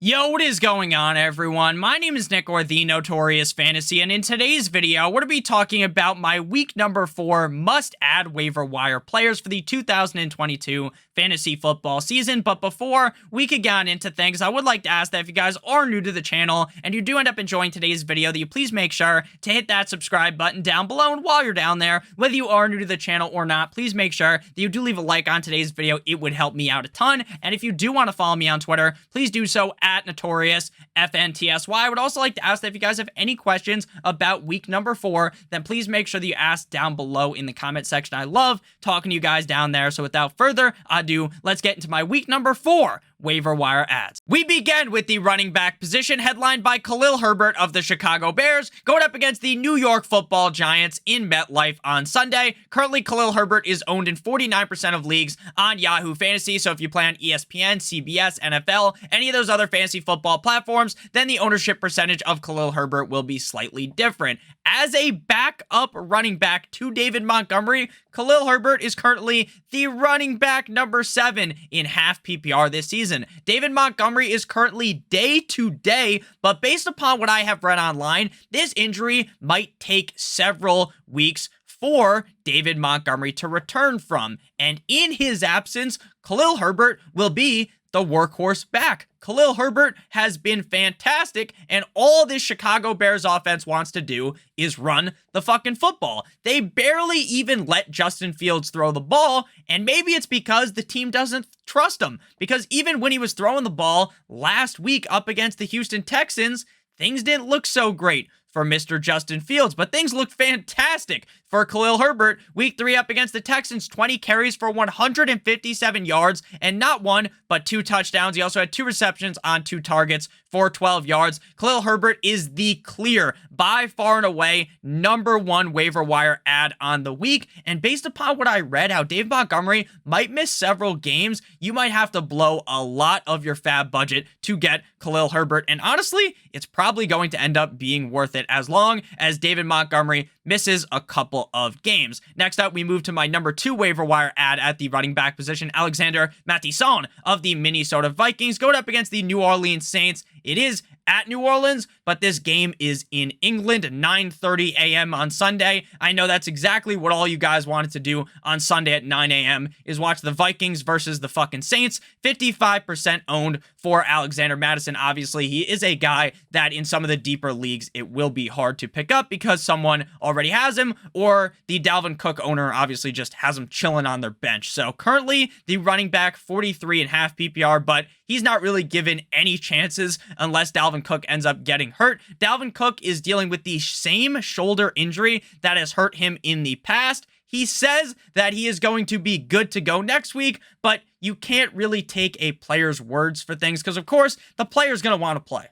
Yo, what is going on, everyone? My name is Nick, or the Notorious Fantasy, and in today's video, we're going to be talking about my week number 4 must-add waiver wire players for the 2022 fantasy football season. But before we could get into things, I would like to ask that if you guys are new to the channel and you do end up enjoying today's video, that you please make sure to hit that subscribe button down below. And while you're down there, whether you are new to the channel or not, please make sure that you do leave a like on today's video. It would help me out a ton. And if you do want to follow me on Twitter, please do so at Notorious FNTSY. I would also like to ask that if you guys have any questions about week number 4, then please make sure that you ask down below in the comment section. I love talking to you guys down there. So without further ado, let's get into my week number 4 waiver wire ads. We begin with the running back position, headlined by Khalil Herbert of the Chicago Bears, going up against the New York Football Giants in MetLife on Sunday. Currently, Khalil Herbert is owned in 49% of leagues on Yahoo Fantasy, so if you play on ESPN, CBS, NFL, any of those other fantasy football platforms, then the ownership percentage of Khalil Herbert will be slightly different. As a backup running back to David Montgomery, Khalil Herbert is currently the running back number 7 in half PPR this season. David Montgomery is currently day to day, but based upon what I have read online, this injury might take several weeks for David Montgomery to return from. And in his absence, Khalil Herbert will be the workhorse back. Khalil Herbert has been fantastic, and all this Chicago Bears offense wants to do is run the fucking football. They barely even let Justin Fields throw the ball, and maybe it's because the team doesn't trust him. Because even when he was throwing the ball last week up against the Houston Texans, things didn't look so great for Mr. Justin Fields, but things look fantastic for Khalil Herbert. Week 3 up against the Texans, 20 carries for 157 yards and not 1, but 2 touchdowns. He also had 2 receptions on 2 targets for 12 yards. Khalil Herbert is the clear, by far and away, number 1 waiver wire add on the week. And based upon what I read, how Dave Montgomery might miss several games, you might have to blow a lot of your fab budget to get Khalil Herbert. And honestly, it's probably going to end up being worth it as long as David Montgomery misses a couple of games. Next up, we move to my number 2 waiver wire add at the running back position, Alexander Mattison of the Minnesota Vikings, going up against the New Orleans Saints. It is at New Orleans, but this game is in England, 9:30 a.m. on Sunday. I know that's exactly what all you guys wanted to do on Sunday at 9 a.m. is watch the Vikings versus the fucking Saints. 55% owned for Alexander Mattison. Obviously, he is a guy that in some of the deeper leagues, it will be hard to pick up because someone already has him, or the Dalvin Cook owner obviously just has him chilling on their bench. So currently, the running back, 43.5 PPR, but he's not really given any chances unless Dalvin Cook ends up getting hurt. Dalvin Cook is dealing with the same shoulder injury that has hurt him in the past. He says that he is going to be good to go next week, but you can't really take a player's words for things because, of course, the player's going to want to play.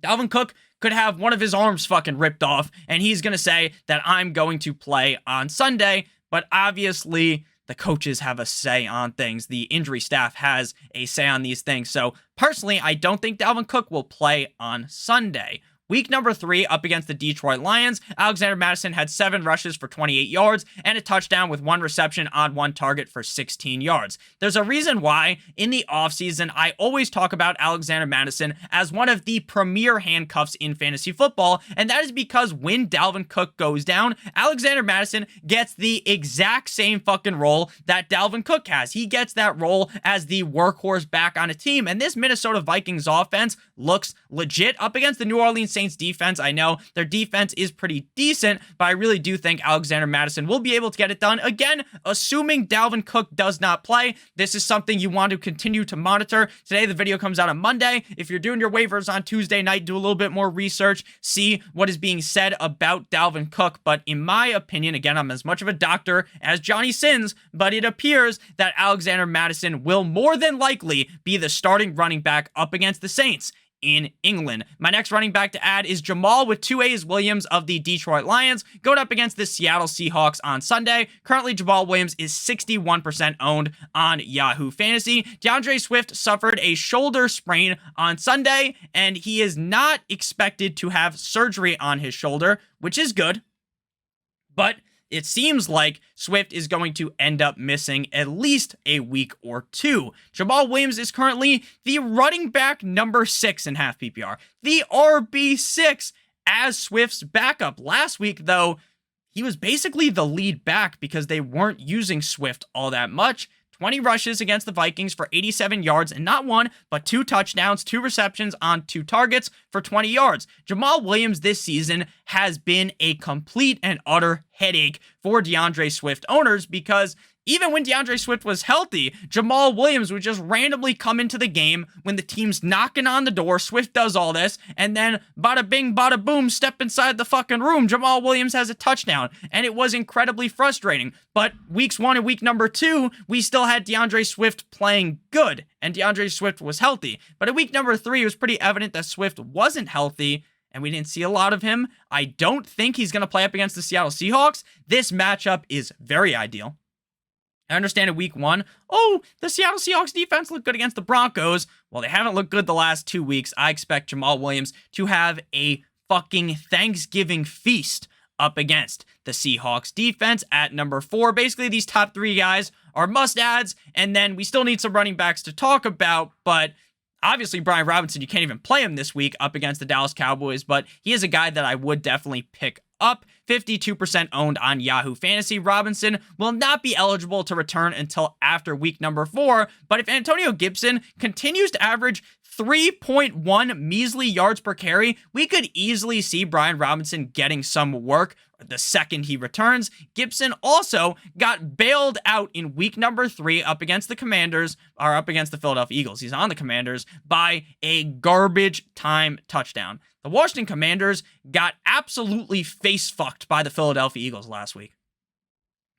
Dalvin Cook could have one of his arms fucking ripped off, and he's going to say that I'm going to play on Sunday, but obviously the coaches have a say on things. The injury staff has a say on these things. So personally, I don't think Dalvin Cook will play on Sunday. Week number 3 up against the Detroit Lions, Alexander Mattison had 7 rushes for 28 yards and a touchdown with 1 reception on 1 target for 16 yards. There's a reason why in the offseason I always talk about Alexander Mattison as one of the premier handcuffs in fantasy football, and that is because when Dalvin Cook goes down, Alexander Mattison gets the exact same fucking role that Dalvin Cook has. He gets that role as the workhorse back on a team, and this Minnesota Vikings offense looks legit up against the New Orleans Saints defense. I know their defense is pretty decent, but I really do think Alexander Mattison will be able to get it done. Again, assuming Dalvin Cook does not play, this is something you want to continue to monitor. Today, the video comes out on Monday. If you're doing your waivers on Tuesday night, do a little bit more research, see what is being said about Dalvin Cook. But in my opinion, again, I'm as much of a doctor as Johnny Sins, but it appears that Alexander Mattison will more than likely be the starting running back up against the Saints in England. My next running back to add is Jamal with 2 A's Williams of the Detroit Lions, going up against the Seattle Seahawks on Sunday. Currently, Jamal Williams is 61% owned on Yahoo Fantasy. DeAndre Swift suffered a shoulder sprain on Sunday, and he is not expected to have surgery on his shoulder, which is good. But it seems like Swift is going to end up missing at least a week or two. Jamal Williams is currently the running back number 6 in half PPR, the RB6 as Swift's backup. Last week, though, he was basically the lead back because they weren't using Swift all that much. 20 rushes against the Vikings for 87 yards and not one, but 2 touchdowns, 2 receptions on 2 targets for 20 yards. Jamal Williams this season has been a complete and utter headache for DeAndre Swift owners because even when DeAndre Swift was healthy, Jamal Williams would just randomly come into the game when the team's knocking on the door. Swift does all this, and then bada bing, bada boom, step inside the fucking room. Jamal Williams has a touchdown, and it was incredibly frustrating. But weeks 1 and week number 2, we still had DeAndre Swift playing good, and DeAndre Swift was healthy. But at week number 3, it was pretty evident that Swift wasn't healthy, and we didn't see a lot of him. I don't think he's going to play up against the Seattle Seahawks. This matchup is very ideal. I understand in week 1, the Seattle Seahawks defense looked good against the Broncos. Well, they haven't looked good the last 2 weeks. I expect Jamal Williams to have a fucking Thanksgiving feast up against the Seahawks defense at number 4. Basically, these top 3 guys are must-adds, and then we still need some running backs to talk about, but obviously, Brian Robinson, you can't even play him this week up against the Dallas Cowboys, but he is a guy that I would definitely pick up. 52% owned on Yahoo Fantasy. Robinson will not be eligible to return until after week number 4, but if Antonio Gibson continues to average 3.1 measly yards per carry, we could easily see Brian Robinson getting some work the second he returns. Gibson also got bailed out in week number 3 up against the Philadelphia Eagles. He's on the Commanders by a garbage time touchdown. The Washington Commanders got absolutely face-fucked by the Philadelphia Eagles last week.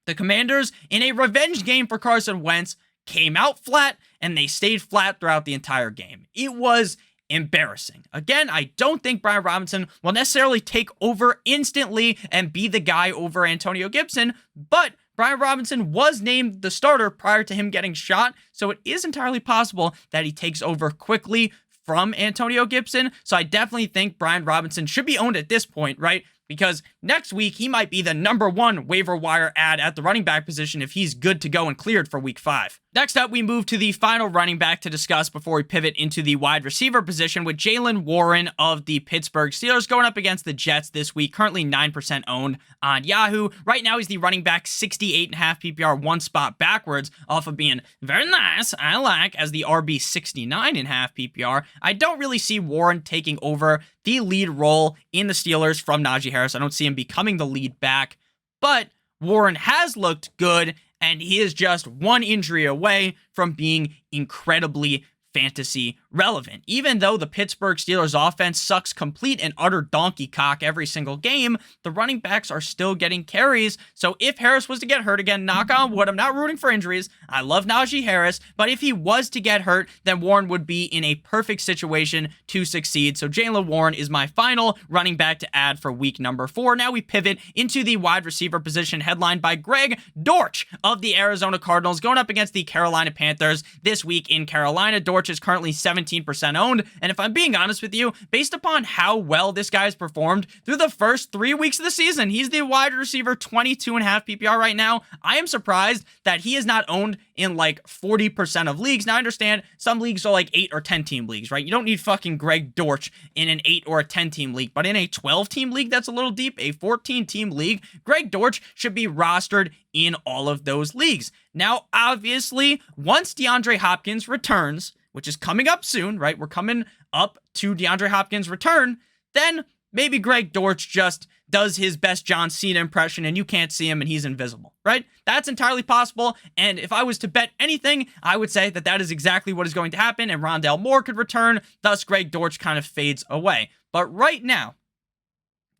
The Commanders, in a revenge game for Carson Wentz, came out flat, and they stayed flat throughout the entire game. It was embarrassing. Again, I don't think Brian Robinson will necessarily take over instantly and be the guy over Antonio Gibson, but Brian Robinson was named the starter prior to him getting shot, so it is entirely possible that he takes over quickly from Antonio Gibson. So I definitely think Brian Robinson should be owned at this point, right? Because next week, he might be the number 1 waiver wire ad at the running back position if he's good to go and cleared for week 5. Next up, we move to the final running back to discuss before we pivot into the wide receiver position with Jaylen Warren of the Pittsburgh Steelers going up against the Jets this week, currently 9% owned on Yahoo. Right now, he's the running back 68.5 PPR, 1 spot backwards off of being very nice, I like, as the RB 69.5 PPR. I don't really see Warren taking over the lead role in the Steelers from Najee Harris. I don't see him becoming the lead back, but Warren has looked good, and he is just 1 injury away from being incredibly fantasy relevant. Even though the Pittsburgh Steelers offense sucks complete and utter donkey cock every single game, the running backs are still getting carries. So if Harris was to get hurt again, knock on wood, I'm not rooting for injuries. I love Najee Harris, but if he was to get hurt, then Warren would be in a perfect situation to succeed. So Jaylen Warren is my final running back to add for week number 4. Now we pivot into the wide receiver position headlined by Greg Dortch of the Arizona Cardinals going up against the Carolina Panthers this week in Carolina. Dortch is currently 17% owned, and if I'm being honest with you, based upon how well this guy's performed through the first 3 weeks of the season, he's the wide receiver 22.5 PPR right now. I am surprised that he is not owned in like 40% of leagues. Now I understand some leagues are like 8 or 10 team leagues, right? You don't need fucking Greg Dortch in an 8 or a 10 team league, but in a 12 team league that's a little deep, a 14 team league, Greg Dortch should be rostered in all of those leagues. Now, obviously, once DeAndre Hopkins returns, which is coming up soon, right? We're coming up to DeAndre Hopkins' return, then maybe Greg Dortch just does his best John Cena impression and you can't see him and he's invisible, right? That's entirely possible, and if I was to bet anything, I would say that that is exactly what is going to happen, and Rondale Moore could return, thus Greg Dortch kind of fades away. But right now,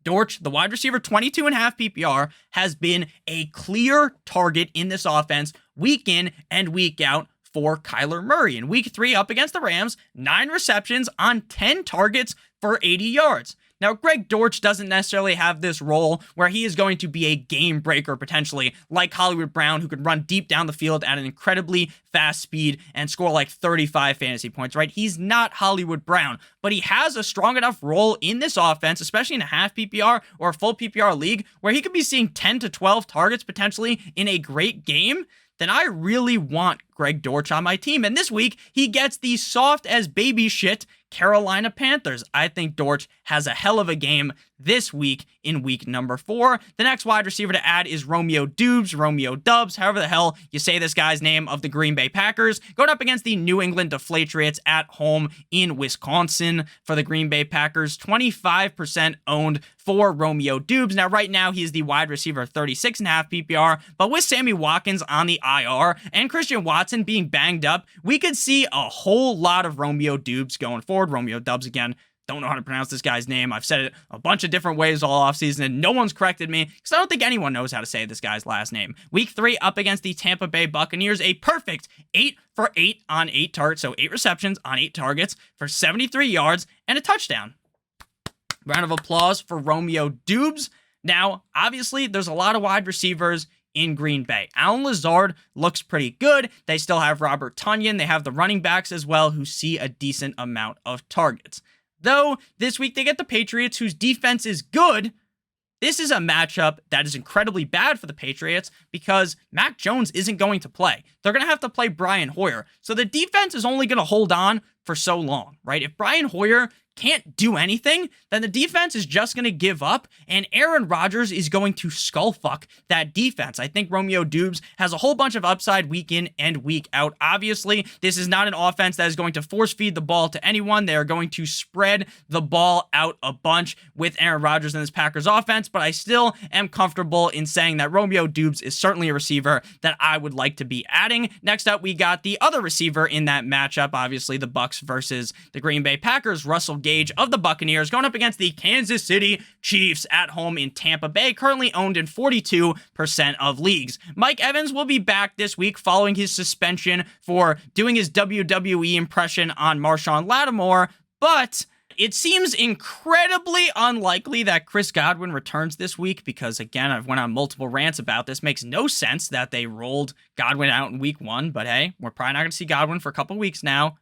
Dortch, the wide receiver 22.5 PPR, has been a clear target in this offense week in and week out for Kyler Murray. In week 3 up against the Rams, 9 receptions on 10 targets for 80 yards. Now, Greg Dortch doesn't necessarily have this role where he is going to be a game breaker potentially, like Hollywood Brown, who could run deep down the field at an incredibly fast speed and score like 35 fantasy points, right? He's not Hollywood Brown, but he has a strong enough role in this offense, especially in a half PPR or a full PPR league, where he could be seeing 10 to 12 targets potentially in a great game. Then I really want Greg Dortch on my team. And this week, he gets the soft as baby shit Carolina Panthers. I think Dortch has a hell of a game this week in week number 4. The next wide receiver to add is Romeo Dubs, however the hell you say this guy's name, of the Green Bay Packers, going up against the New England Deflatriots at home in Wisconsin for the Green Bay Packers. 25% owned for Romeo Dubs. Now, right now, he's the wide receiver 36.5 PPR, but with Sammy Watkins on the IR and Christian Watson being banged up, we could see a whole lot of Romeo Dubs going forward. Romeo Dubs again. Don't know how to pronounce this guy's name. I've said it a bunch of different ways all offseason, and no one's corrected me because I don't think anyone knows how to say this guy's last name. Week 3 up against the Tampa Bay Buccaneers, a perfect 8 for 8 on 8 targets, so 8 receptions on 8 targets for 73 yards and a touchdown. Round of applause for Romeo Dubs. Now, obviously, there's a lot of wide receivers in Green Bay. Allen Lazard looks pretty good. They still have Robert Tonyan. They have the running backs as well, who see a decent amount of targets. Though, this week they get the Patriots, whose defense is good. This is a matchup that is incredibly bad for the Patriots because Mac Jones isn't going to play. They're going to have to play Brian Hoyer. So the defense is only going to hold on for so long, right? If Brian Hoyer can't do anything, then the defense is just going to give up, and Aaron Rodgers is going to skull fuck that defense. I think Romeo Dubs has a whole bunch of upside week in and week out. Obviously, this is not an offense that is going to force feed the ball to anyone. They are going to spread the ball out a bunch with Aaron Rodgers in this Packers offense, but I still am comfortable in saying that Romeo Dubs is certainly a receiver that I would like to be adding. Next up, we got the other receiver in that matchup, obviously the Bucs versus the Green Bay Packers, Russell Gage of the Buccaneers, going up against the Kansas City Chiefs at home in Tampa Bay, currently owned in 42% of leagues. Mike Evans will be back this week following his suspension for doing his WWE impression on Marshawn Lattimore, but it seems incredibly unlikely that Chris Godwin returns this week because, again, I've went on multiple rants about this. Makes no sense that they rolled Godwin out in week 1, but hey, we're probably not going to see Godwin for a couple weeks now,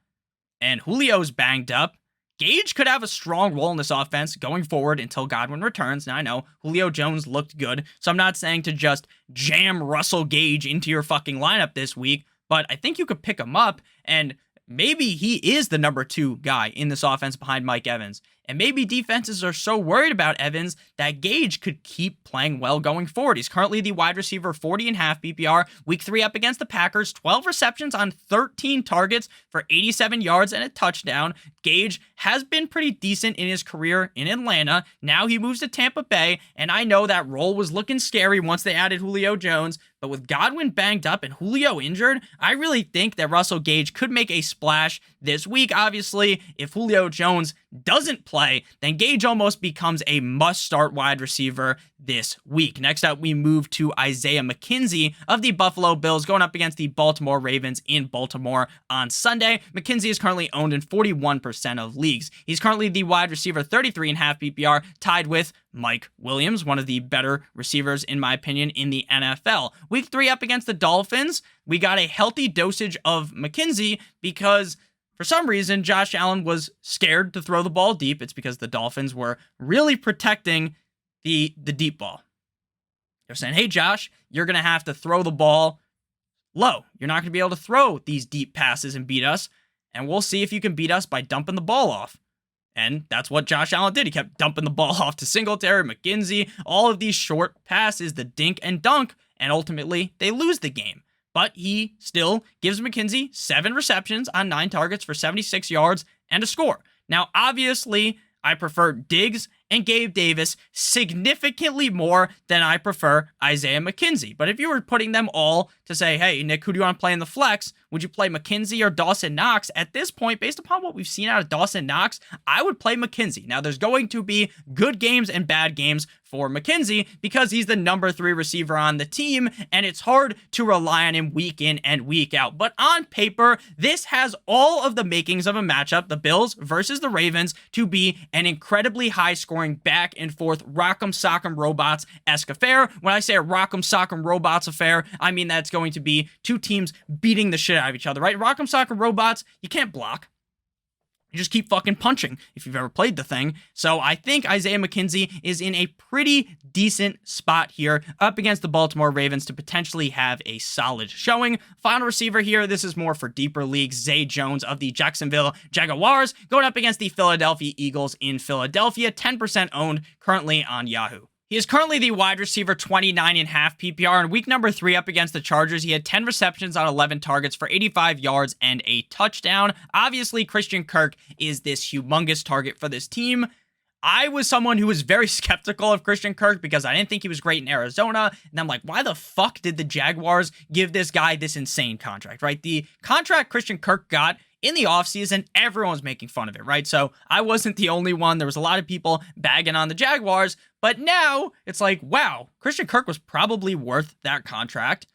and Julio's banged up. Gage could have a strong role in this offense going forward until Godwin returns. Now, I know Julio Jones looked good, so I'm not saying to just jam Russell Gage into your fucking lineup this week, but I think you could pick him up, and maybe he is the number 2 guy in this offense behind Mike Evans. And maybe defenses are so worried about Evans that Gage could keep playing well going forward. He's currently the wide receiver 40.5 PPR. Week 3 up against the Packers, 12 receptions on 13 targets for 87 yards and a touchdown. Gage has been pretty decent in his career in Atlanta. Now he moves to Tampa Bay, and I know that role was looking scary once they added Julio Jones, but with Godwin banged up and Julio injured, I really think that Russell Gage could make a splash this week. Obviously, if Julio Jones doesn't play, then Gage almost becomes a must-start wide receiver this week. Next up, we move to Isaiah McKenzie of the Buffalo Bills going up against the Baltimore Ravens in Baltimore on Sunday. McKenzie is currently owned in 41% of leagues. He's currently the wide receiver 33.5 PPR, tied with Mike Williams, one of the better receivers, in my opinion, in the NFL. Week 3 up against the Dolphins, we got a healthy dosage of McKenzie because for some reason, Josh Allen was scared to throw the ball deep. It's because the Dolphins were really protecting the deep ball. They're saying, hey, Josh, you're going to have to throw the ball low. You're not going to be able to throw these deep passes and beat us, and we'll see if you can beat us by dumping the ball off. And that's what Josh Allen did. He kept dumping the ball off to Singletary, McKenzie, all of these short passes, the dink and dunk, and ultimately they lose the game. But he still gives McKenzie 7 receptions on 9 targets for 76 yards and a score. Now, obviously, I prefer Diggs and Gabe Davis significantly more than I prefer Isaiah McKenzie. But if you were putting them all to say, hey, Nick, who do you want to play in the flex? Would you play McKenzie or Dawson Knox? At this point, based upon what we've seen out of Dawson Knox, I would play McKenzie. Now, there's going to be good games and bad games for McKenzie because he's the number 3 receiver on the team, and it's hard to rely on him week in and week out. But on paper, this has all of the makings of a matchup, the Bills versus the Ravens, to be an incredibly high-scoring back-and-forth Rock'em Sock'em Robots-esque affair. When I say a Rock'em Sock'em Robots affair, I mean that's going to be two teams beating the shit out of each other, right? Rock'em Sock'em Robots, you can't block. You just keep fucking punching if you've ever played the thing. So I think Isaiah McKenzie is in a pretty decent spot here up against the Baltimore Ravens to potentially have a solid showing. Final receiver here, this is more for deeper leagues. Zay Jones of the Jacksonville Jaguars going up against the Philadelphia Eagles in Philadelphia, 10% owned currently on Yahoo. He is currently the wide receiver 29.5 PPR. In week number 3 up against the Chargers, he had 10 receptions on 11 targets for 85 yards and a touchdown. Obviously, Christian Kirk is this humongous target for this team. I was someone who was very skeptical of Christian Kirk because I didn't think he was great in Arizona. And I'm like, why the fuck did the Jaguars give this guy this insane contract, right? The contract Christian Kirk got in the offseason, everyone's making fun of it, right? So I wasn't the only one. There was a lot of people bagging on the Jaguars. But now it's like, wow, Christian Kirk was probably worth that contract.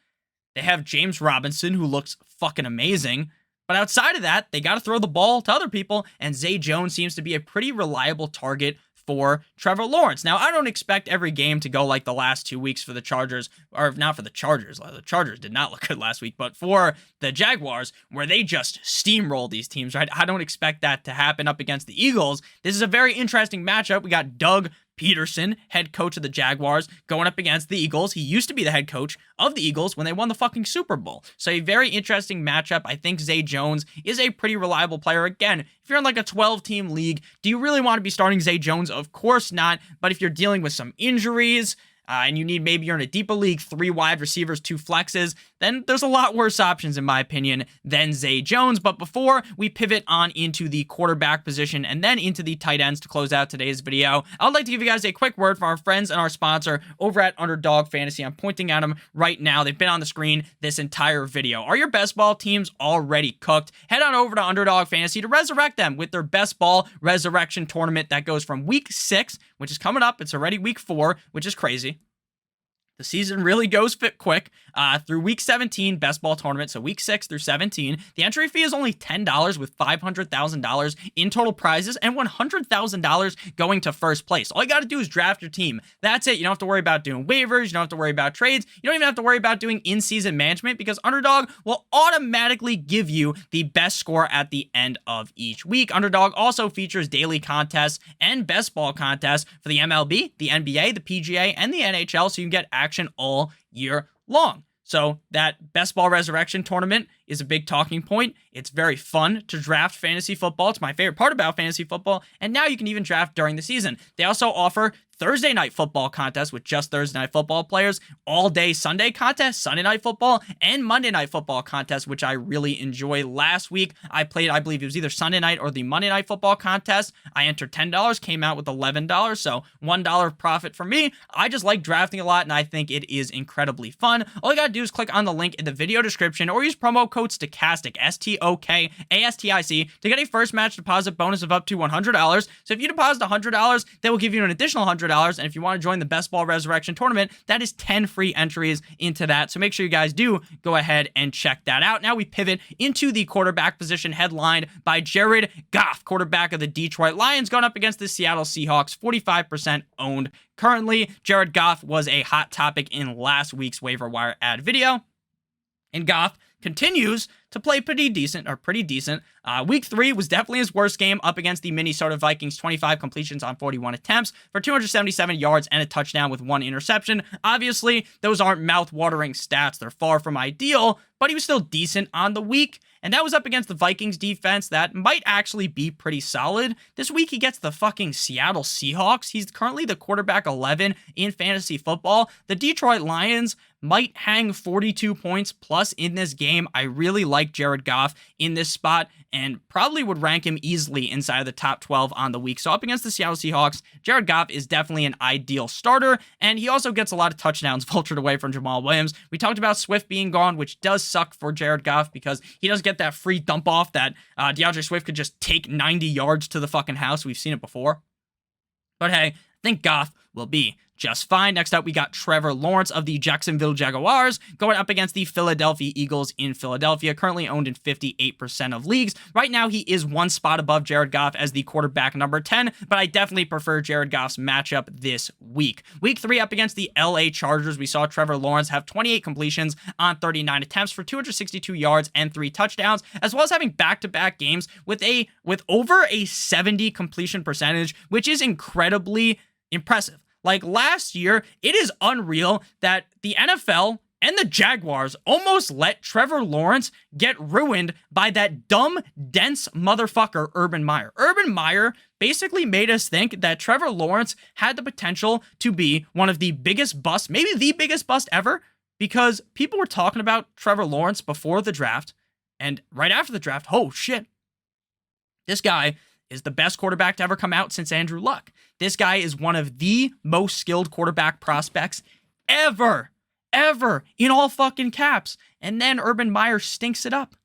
They have James Robinson, who looks fucking amazing. But outside of that, they got to throw the ball to other people. And Zay Jones seems to be a pretty reliable target for Trevor Lawrence. Now, I don't expect every game to go like the last 2 weeks for the Chargers, or not for the Chargers. The Chargers did not look good last week, but for the Jaguars, where they just steamroll these teams, right? I don't expect that to happen up against the Eagles. This is a very interesting matchup. We got Doug Peterson, head coach of the Jaguars, going up against the Eagles. He used to be the head coach of the Eagles when they won the fucking Super Bowl. So a very interesting matchup. I think Zay Jones is a pretty reliable player. Again, if you're in like a 12-team league, do you really want to be starting Zay Jones? Of course not. But if you're dealing with some injuries, and you need, maybe you're in a deeper league, 3 wide receivers, 2 flexes, then there's a lot worse options, in my opinion, than Zay Jones. But before we pivot on into the quarterback position and then into the tight ends to close out today's video, I would like to give you guys a quick word from our friends and our sponsor over at Underdog Fantasy. I'm pointing at them right now. They've been on the screen this entire video. Are your best ball teams already cooked? Head on over to Underdog Fantasy to resurrect them with their best ball resurrection tournament that goes from week 6, which is coming up. It's already week 4, which is crazy. The season really goes quick through week 17, best ball tournament, so week 6 through 17. The entry fee is only $10 with $500,000 in total prizes and $100,000 going to first place. All you got to do is draft your team. That's it. You don't have to worry about doing waivers. You don't have to worry about trades. You don't even have to worry about doing in-season management because Underdog will automatically give you the best score at the end of each week. Underdog also features daily contests and best ball contests for the MLB, the NBA, the PGA, and the NHL, so you can get action all year long. So that best ball resurrection tournament is a big talking point. It's very fun to draft fantasy football. It's my favorite part about fantasy football. And now you can even draft during the season. They also offer Thursday night football contests with just Thursday night football players, all day Sunday contests, Sunday night football, and Monday night football contests, which I really enjoy. Last week, I played, I believe it was either Sunday night or the Monday night football contest. I entered $10, came out with $11, so $1 profit for me. I just like drafting a lot, and I think it is incredibly fun. All you gotta do is click on the link in the video description or use promo code STOCHASTIC, STOKASTIC, to get a first match deposit bonus of up to $100. So if you deposit $100, they will give you an additional $100. And if you want to join the Best Ball Resurrection Tournament, that is 10 free entries into that. So make sure you guys do go ahead and check that out. Now we pivot into the quarterback position headlined by Jared Goff, quarterback of the Detroit Lions, going up against the Seattle Seahawks, 45% owned currently. Jared Goff was a hot topic in last week's waiver wire ad video. And Goff continues to play pretty decent. Week 3 was definitely his worst game up against the Minnesota Vikings, 25 completions on 41 attempts for 277 yards and a touchdown with 1 interception. Obviously, those aren't mouth-watering stats. They're far from ideal, but he was still decent on the week. And that was up against the Vikings defense that might actually be pretty solid. This week, he gets the fucking Seattle Seahawks. He's currently the quarterback 11 in fantasy football. The Detroit Lions might hang 42 points plus in this game. I really like Jared Goff in this spot and probably would rank him easily inside of the top 12 on the week. So up against the Seattle Seahawks, Jared Goff is definitely an ideal starter, and he also gets a lot of touchdowns vultured away from Jamal Williams. We talked about Swift being gone, which does suck for Jared Goff because he does get that free dump off that DeAndre Swift could just take 90 yards to the fucking house. We've seen it before. But hey, I think Goff will be just fine. Next up, we got Trevor Lawrence of the Jacksonville Jaguars going up against the Philadelphia Eagles in Philadelphia, currently owned in 58% of leagues. Right now, he is one spot above Jared Goff as the quarterback number 10, but I definitely prefer Jared Goff's matchup this week. Week 3 up against the LA Chargers, we saw Trevor Lawrence have 28 completions on 39 attempts for 262 yards and 3 touchdowns, as well as having back-to-back games with over a 70 completion percentage, which is incredibly impressive. Like last year, it is unreal that the NFL and the Jaguars almost let Trevor Lawrence get ruined by that dumb, dense motherfucker, Urban Meyer. Urban Meyer basically made us think that Trevor Lawrence had the potential to be one of the biggest busts, maybe the biggest bust ever, because people were talking about Trevor Lawrence before the draft, and right after the draft, oh shit, this guy is the best quarterback to ever come out since Andrew Luck. This guy is one of the most skilled quarterback prospects ever, in all fucking caps. And then Urban Meyer stinks it up.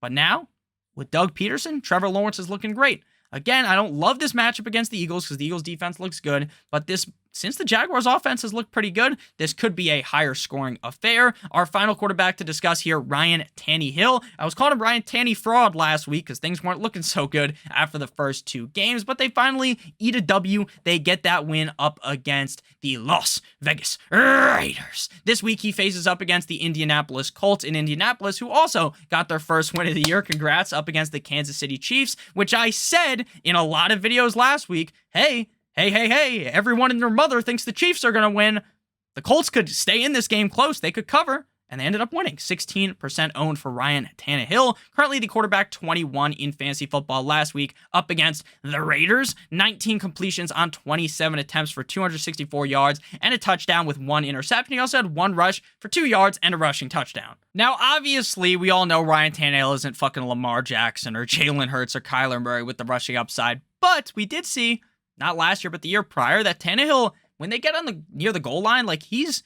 But now, with Doug Peterson, Trevor Lawrence is looking great. Again, I don't love this matchup against the Eagles because the Eagles defense looks good, but since the Jaguars offense has looked pretty good, this could be a higher scoring affair. Our final quarterback to discuss here, Ryan Tannehill. I was calling him Ryan Tanny Fraud last week because things weren't looking so good after the first 2 games, but they finally eat a W. They get that win up against the Las Vegas Raiders. This week he faces up against the Indianapolis Colts in Indianapolis, who also got their first win of the year. Congrats, up against the Kansas City Chiefs, which I said in a lot of videos last week, hey, everyone and their mother thinks the Chiefs are going to win. The Colts could stay in this game close. They could cover, and they ended up winning. 16% owned for Ryan Tannehill. Currently the quarterback 21 in fantasy football last week up against the Raiders. 19 completions on 27 attempts for 264 yards and a touchdown with 1 interception. He also had 1 rush for 2 yards and a rushing touchdown. Now, obviously, we all know Ryan Tannehill isn't fucking Lamar Jackson or Jalen Hurts or Kyler Murray with the rushing upside, but we did see, not last year, but the year prior, that Tannehill, when they get on near the goal line, like he's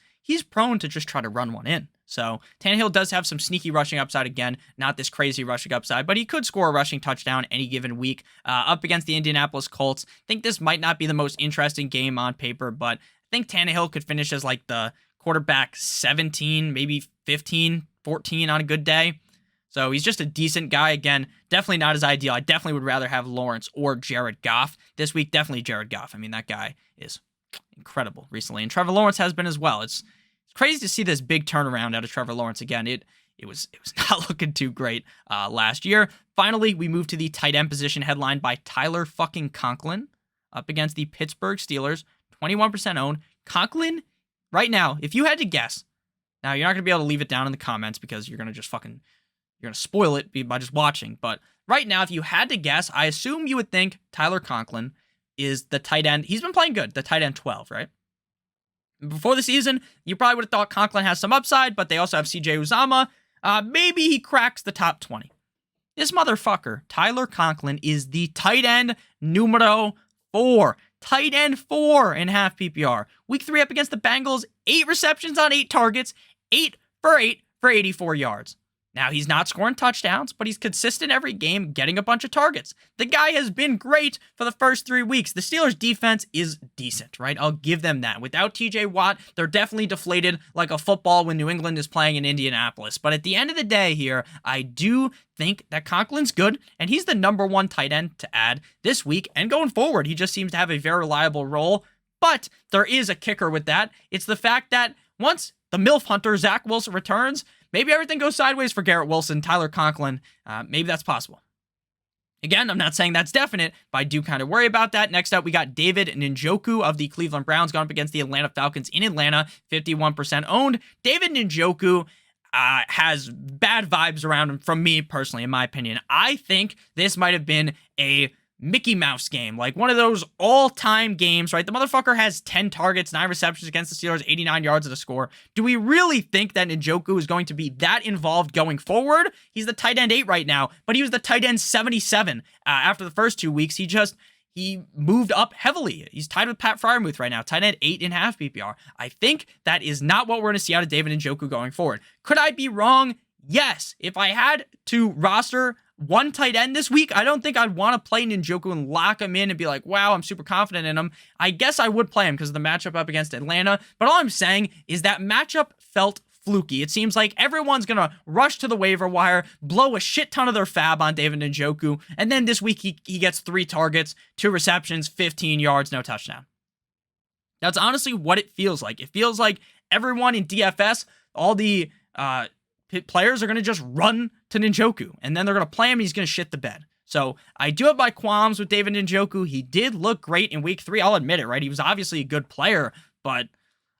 prone to just try to run one in. So Tannehill does have some sneaky rushing upside again, not this crazy rushing upside, but he could score a rushing touchdown any given week up against the Indianapolis Colts. I think this might not be the most interesting game on paper, but I think Tannehill could finish as like the quarterback 17, maybe 15, 14 on a good day. So he's just a decent guy. Again, definitely not as ideal. I definitely would rather have Lawrence or Jared Goff. This week, definitely Jared Goff. I mean, that guy is incredible recently. And Trevor Lawrence has been as well. It's crazy to see this big turnaround out of Trevor Lawrence again. It was not looking too great last year. Finally, we move to the tight end position headlined by Tyler fucking Conklin up against the Pittsburgh Steelers. 21% owned. Conklin, right now, if you had to guess, now you're not going to be able to leave it down in the comments because you're going to just fucking... You're going to spoil it by just watching. But right now, if you had to guess, I assume you would think Tyler Conklin is the tight end. He's been playing good, the tight end 12, right? Before the season, you probably would have thought Conklin has some upside, but they also have CJ Uzomah. Maybe he cracks the top 20. This motherfucker, Tyler Conklin, is the tight end numero 4. Tight end 4 in half PPR. Week 3 up against the Bengals, 8 receptions on 8 targets, 8 for 84 yards. Now, he's not scoring touchdowns, but he's consistent every game, getting a bunch of targets. The guy has been great for the first 3 weeks. The Steelers' defense is decent, right? I'll give them that. Without TJ Watt, they're definitely deflated like a football when New England is playing in Indianapolis. But at the end of the day here, I do think that Conklin's good, and he's the number 1 tight end to add this week and going forward. He just seems to have a very reliable role. But there is a kicker with that. It's the fact that once the MILF hunter, Zach Wilson, returns, maybe everything goes sideways for Garrett Wilson, Tyler Conklin. Maybe that's possible. Again, I'm not saying that's definite, but I do kind of worry about that. Next up, we got David Njoku of the Cleveland Browns going up against the Atlanta Falcons in Atlanta, 51% owned. David Njoku has bad vibes around him from me personally, in my opinion. I think this might have been a Mickey Mouse game, like one of those all-time games, right? The motherfucker has 10 targets, 9 receptions against the Steelers, 89 yards at a score. Do we really think that Njoku is going to be that involved going forward? He's the tight end 8 right now, but he was the tight end 77 after the first 2 weeks. He moved up heavily. He's tied with Pat Freiermuth right now, tight end 8.5 PPR. I think that is not what we're going to see out of David Njoku going forward. Could I be wrong? Yes. If I had to roster one tight end this week, I don't think I'd want to play Njoku and lock him in and be like, wow, I'm super confident in him. I guess I would play him because of the matchup up against Atlanta. But all I'm saying is that matchup felt fluky. It seems like everyone's going to rush to the waiver wire, blow a shit ton of their fab on David Njoku, and then this week he gets 3 targets, 2 receptions, 15 yards, no touchdown. That's honestly what it feels like. It feels like everyone in DFS, all the players are going to just run to Njoku, and then they're going to play him, and he's going to shit the bed. So I do have my qualms with David Njoku. He did look great in week 3. I'll admit it, right? He was obviously a good player, but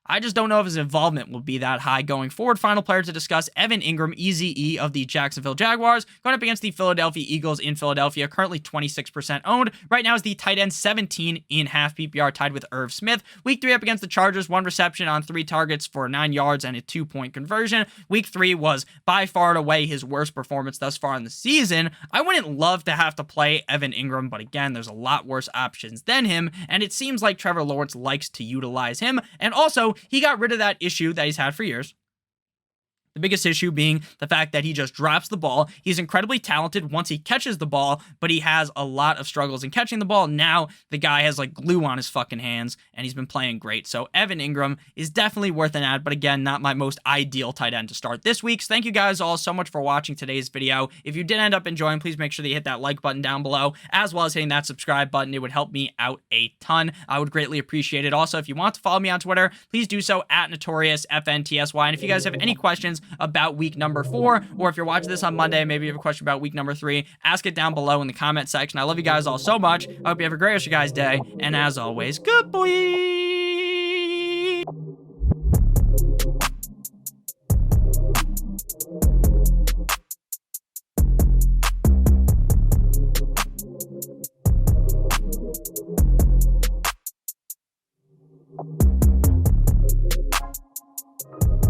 I just don't know if his involvement will be that high going forward. Final player to discuss, Evan Ingram, EZE of the Jacksonville Jaguars, going up against the Philadelphia Eagles in Philadelphia, currently 26% owned. Right now is the tight end 17 in half PPR, tied with Irv Smith. Week 3 up against the Chargers, 1 reception on 3 targets for 9 yards and a 2-point conversion. Week 3 was by far and away his worst performance thus far in the season. I wouldn't love to have to play Evan Ingram, but again, there's a lot worse options than him, and it seems like Trevor Lawrence likes to utilize him, and also he got rid of that issue that he's had for years. The biggest issue being the fact that he just drops the ball. He's incredibly talented once he catches the ball, but he has a lot of struggles in catching the ball. Now the guy has like glue on his fucking hands, and he's been playing great. So Evan Ingram is definitely worth an ad, but again, not my most ideal tight end to start this week. So thank you guys all so much for watching today's video. If you did end up enjoying, please make sure that you hit that like button down below, as well as hitting that subscribe button. It would help me out a ton. I would greatly appreciate it. Also, if you want to follow me on Twitter, please do so at NotoriousFNTSY. And if you guys have any questions about week number 4, or if you're watching this on Monday, maybe you have a question about week number 3, ask it down below in the comment section. I love you guys all so much. I hope you have a great rest of your guys' day, and as always, good boy.